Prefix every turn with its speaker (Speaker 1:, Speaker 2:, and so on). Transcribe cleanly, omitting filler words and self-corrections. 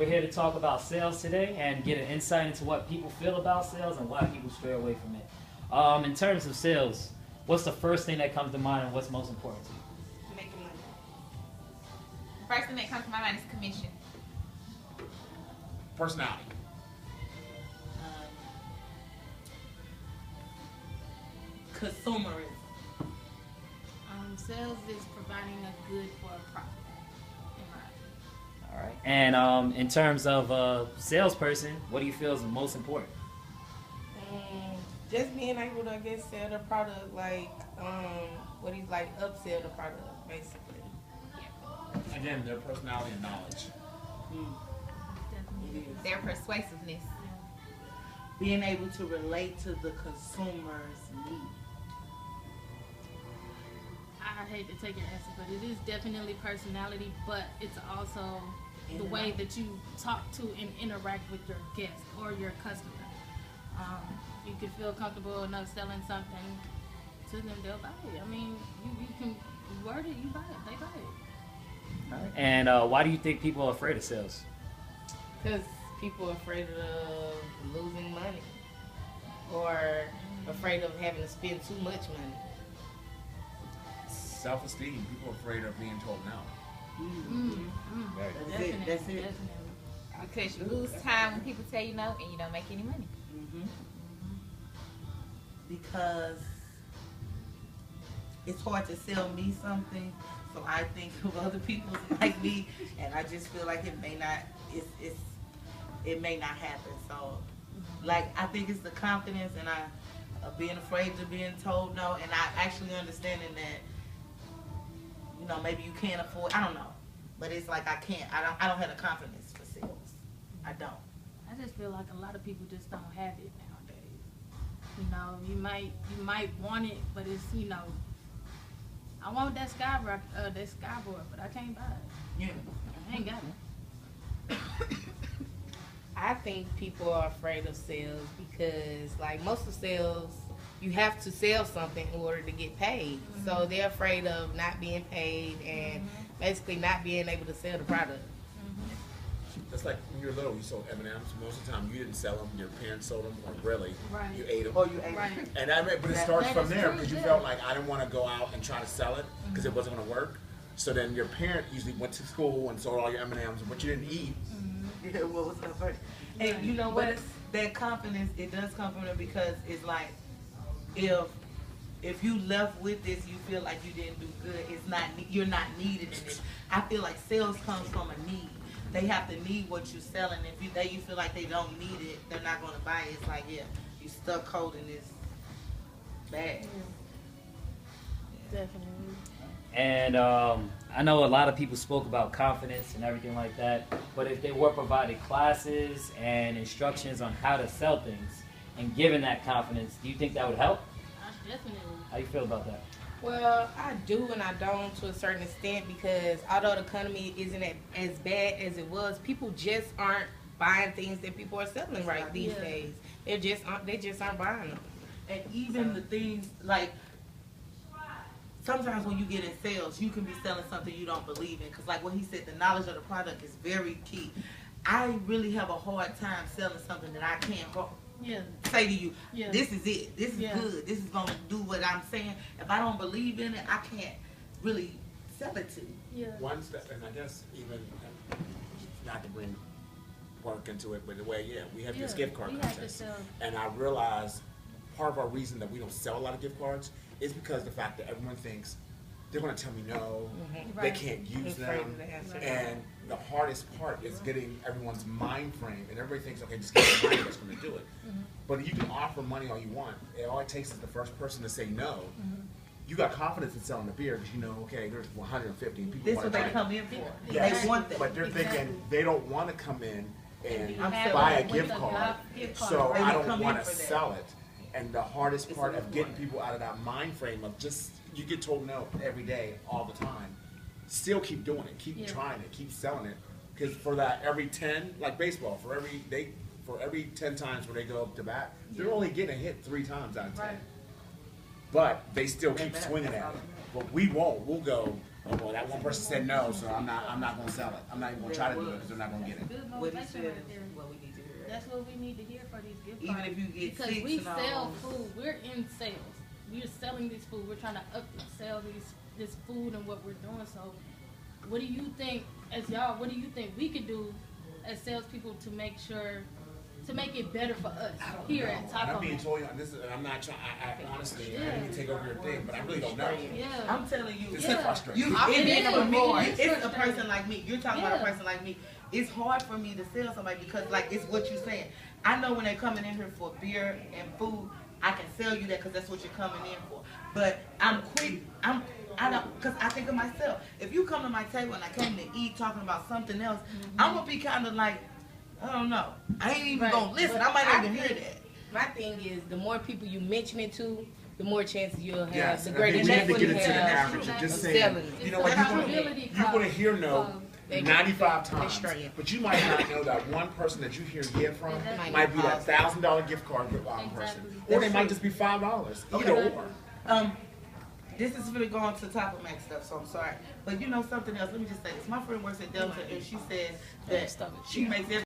Speaker 1: We're here to talk about sales today and get an insight into what people feel about sales and why people stray away from it. In terms of sales, what's the first thing that comes to mind and what's most important to you?
Speaker 2: Making money.
Speaker 3: The first thing that comes to my mind is commission.
Speaker 4: Personality.
Speaker 2: Consumerism.
Speaker 5: Sales is providing a good for a profit. In my opinion.
Speaker 1: All right. And in terms of salesperson, what do you feel is the most important?
Speaker 2: Just being able to, I guess, sell the product, like, what he's like, upsell the product, basically.
Speaker 4: Again, their personality and knowledge.
Speaker 5: Definitely.
Speaker 3: Their persuasiveness.
Speaker 2: Being able to relate to the consumer's needs.
Speaker 5: I hate to take your answer, but it is definitely personality, but it's also the way that you talk to and interact with your guest or your customer. You can feel comfortable enough selling something to them, they'll buy it. I mean, you can word it, you buy it, they buy it.
Speaker 1: All right. And why do you think people are afraid of sales?
Speaker 2: Because people are afraid of losing money or afraid of having to spend too much money.
Speaker 4: Self-esteem. People are afraid of being told no. Right.
Speaker 2: That's it. That's it.
Speaker 5: Definitely.
Speaker 3: Because you lose time when people tell you no and you don't make any money.
Speaker 2: Because it's hard to sell me something, so I think of other people like me, and I just feel like it may not. It may not happen. So, like, I think it's the confidence and being afraid of being told no, and I actually understanding that. You know, maybe you can't afford. I don't know, but it's like I can't. I don't have the confidence for sales. I don't.
Speaker 5: I just feel like a lot of people just don't have it nowadays. You know, you might want it, but it's, you know, I want that skyboard, but I can't buy it.
Speaker 2: Yeah.
Speaker 5: I ain't got it.
Speaker 2: I think people are afraid of sales because, like, most of sales, you have to sell something in order to get paid. So they're afraid of not being paid and basically not being able to sell the product.
Speaker 4: That's like when you were little, you sold M&Ms. Most of the time, you didn't sell them. Your parents sold them, or really,
Speaker 5: Right.
Speaker 4: you ate them.
Speaker 2: Or you ate
Speaker 5: Right.
Speaker 4: And but it starts
Speaker 5: that
Speaker 4: from
Speaker 5: is
Speaker 4: there
Speaker 5: true,
Speaker 4: because you
Speaker 5: yeah.
Speaker 4: felt like I didn't want to go out and try to sell it because it wasn't going to work. So then your parent usually went to school and sold all your M&Ms, but you didn't eat.
Speaker 2: Yeah, what was that first? And you know what? That confidence, it does come from it because it's like, if you left with this, you feel like you didn't do good. It's not, you're not needed in it. I feel like sales comes from a need. They have to need what you're selling. If you feel like they don't need it, they're not going to buy it. It's like, yeah, you stuck holding this bag.
Speaker 5: Definitely.
Speaker 1: And I know a lot of people spoke about confidence and everything like that, but if they were provided classes and instructions on how to sell things and given that confidence, do you think that would help?
Speaker 5: Definitely.
Speaker 1: How do you feel about that?
Speaker 2: Well, I do and I don't to a certain extent because although the economy isn't as bad as it was, people just aren't buying things that people are selling right these days. They just aren't buying them. And even the things like sometimes when you get in sales, you can be selling something you don't believe in. Because like what he said, the knowledge of the product is very key. I really have a hard time selling something that I can't say to you, this is it. This is good. This is going to do what I'm saying. If I don't believe in it, I can't really sell it to you.
Speaker 5: Yeah.
Speaker 4: One step, and I guess even not to bring work into it, but the way, we have this gift card contest. And I realize part of our reason that we don't sell a lot of gift cards is because the fact that everyone thinks they're going to tell me no, they can't use them, and the hardest part is getting everyone's mind frame, and everybody thinks, okay, just get the money that's going to do it. But you can offer money all you want. All it takes is the first person to say no. You got confidence in selling the beer because you know, okay, there's 150 people.
Speaker 2: This is what they come in for.
Speaker 4: Yes,
Speaker 2: They want that.
Speaker 4: but they're thinking they don't want to come in and
Speaker 2: I'm
Speaker 4: buy a
Speaker 2: selling
Speaker 4: gift card, so
Speaker 2: They
Speaker 4: I
Speaker 2: come
Speaker 4: don't
Speaker 2: in
Speaker 4: want to
Speaker 2: for that.
Speaker 4: sell it. And the hardest part of getting people out of that mind frame of just, you get told no every day, all the time, still keep doing it, keep trying it, keep selling it. Because for that every 10, like baseball, for every 10 times where they go up to bat, they're only getting hit 3 times out of 10. But they still keep swinging at it. But we won't. We'll go oh boy, that one person said no, so I'm not gonna sell it. I'm not even gonna try to do it because they're not gonna get it.
Speaker 5: Good
Speaker 2: What he
Speaker 5: motivation
Speaker 2: said
Speaker 5: right
Speaker 2: is
Speaker 5: there.
Speaker 2: what we need to hear.
Speaker 5: That's what we need to hear for these gift
Speaker 2: Even
Speaker 5: cards.
Speaker 2: if you get
Speaker 5: because
Speaker 2: 6
Speaker 5: we
Speaker 2: and all.
Speaker 5: sell food, we're in sales. We're selling this food. We're trying to sell this food and what we're doing. So, what do you think, as y'all? What do you think we could do as salespeople to make it better for us here at
Speaker 4: And I'm being
Speaker 5: Taco?
Speaker 4: totally honest. I'm not trying. I honestly, I didn't mean to take over your thing, but I really don't know.
Speaker 5: Yeah.
Speaker 2: I'm telling you,
Speaker 4: It's
Speaker 5: Yeah.
Speaker 4: frustrating.
Speaker 2: You,
Speaker 5: I mean,
Speaker 2: it
Speaker 5: it
Speaker 2: is
Speaker 5: is.
Speaker 2: for me.
Speaker 5: It's
Speaker 2: It's a
Speaker 5: frustrating.
Speaker 2: person like me. You're talking about a
Speaker 5: Yeah.
Speaker 2: person like me. It's hard for me to sell somebody because, like, it's what you're saying. I know when they're coming in here for beer and food, I can sell you that because that's what you're coming in for. But I'm quick. I don't, because I think of myself. If you come to my table and I came to eat talking about something else, I'm gonna be kind of like, I don't know. I ain't even
Speaker 6: Right.
Speaker 2: gonna listen.
Speaker 6: But
Speaker 2: I might not
Speaker 6: I
Speaker 2: even hear
Speaker 6: think-
Speaker 2: that.
Speaker 6: My thing is, the more people you mention it to, the more chances you'll have.
Speaker 4: Yes,
Speaker 6: The
Speaker 4: and I think
Speaker 6: greater
Speaker 4: we need to
Speaker 6: chance
Speaker 4: get
Speaker 6: you
Speaker 4: into the
Speaker 6: have.
Speaker 4: average of just
Speaker 6: of
Speaker 4: saying,
Speaker 6: selling it.
Speaker 4: you know what,
Speaker 5: It's
Speaker 4: you're
Speaker 5: a
Speaker 4: gonna
Speaker 5: probability
Speaker 4: hear
Speaker 5: cost
Speaker 4: no
Speaker 5: of-
Speaker 4: 95
Speaker 6: They're
Speaker 4: times,
Speaker 6: straying.
Speaker 4: but you might not know that one person that you hear yeah from
Speaker 5: Exactly.
Speaker 4: might be that $1,000 gift card person,
Speaker 5: Exactly.
Speaker 4: or they
Speaker 2: That's
Speaker 4: might
Speaker 2: true.
Speaker 4: just be $5. Either
Speaker 5: Okay.
Speaker 4: or.
Speaker 2: This is really going to top of Max stuff, so I'm sorry. But you know something else, let me just say this. My friend works at Delta and she says that she makes every